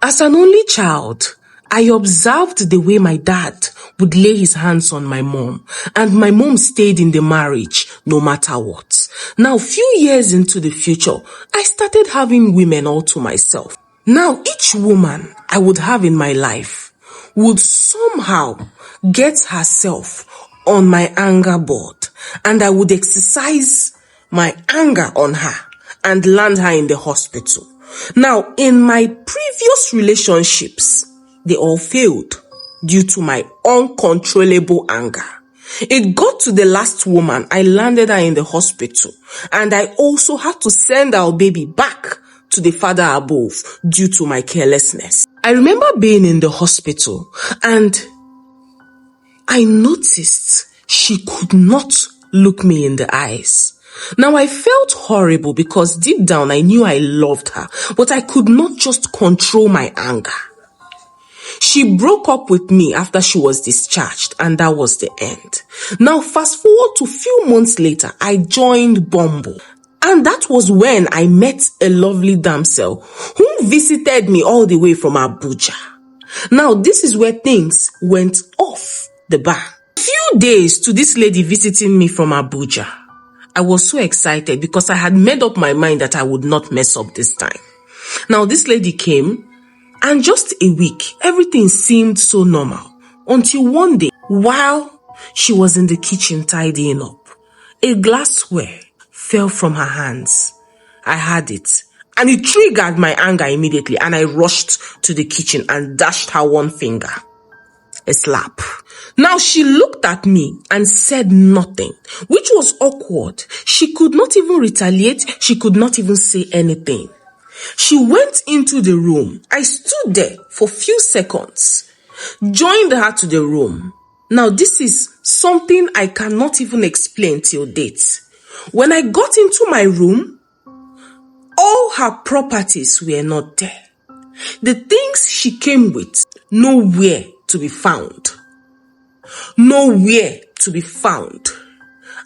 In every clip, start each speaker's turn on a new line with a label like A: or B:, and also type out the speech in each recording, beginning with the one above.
A: As an only child, I observed the way my dad would lay his hands on my mom, and my mom stayed in the marriage no matter what. Now, few years into the future, I started having women all to myself. Now, each woman I would have in my life would somehow get herself on my anger board, and I would exercise my anger on her and land her in the hospital. Now, in my previous relationships, they all failed due to my uncontrollable anger. It got to the last woman, I landed her in the hospital, and I also had to send our baby back to the Father above due to my carelessness. I remember being in the hospital and I noticed she could not look me in the eyes. Now, I felt horrible because deep down I knew I loved her, but I could not just control my anger. She broke up with me after she was discharged, and that was the end. Now, fast forward to a few months later, I joined Bumble. And that was when I met a lovely damsel who visited me all the way from Abuja. Now, this is where things went off the bar. A few days to this lady visiting me from Abuja, I was so excited because I had made up my mind that I would not mess up this time. Now, this lady came, and just a week, everything seemed so normal until one day, while she was in the kitchen tidying up, a glassware fell from her hands. I had it, and it triggered my anger immediately, and I rushed to the kitchen and dashed her one finger. A slap. Now she looked at me and said nothing, which was awkward. She could not even retaliate. She could not even say anything. She went into the room. I stood there for a few seconds, joined her to the room. Now this is something I cannot even explain till date. When I got into my room, all her properties were not there. The things she came with, nowhere to be found. Nowhere to be found.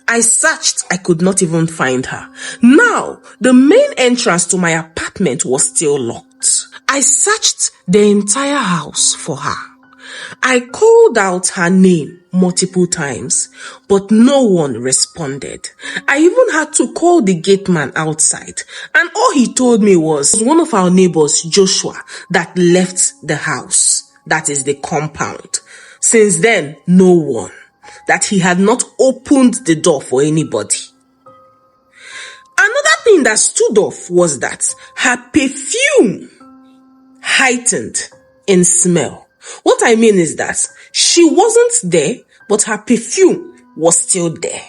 A: I searched, I could not even find her. Now, the main entrance to my apartment was still locked. I searched the entire house for her. I called out her name multiple times, but no one responded. I even had to call the gate man outside, and all he told me was one of our neighbors, Joshua, that left the house, that is the compound. Since then, no one. That he had not opened the door for anybody. Another thing that stood off was that her perfume heightened in smell. What I mean is that she wasn't there, but her perfume was still there.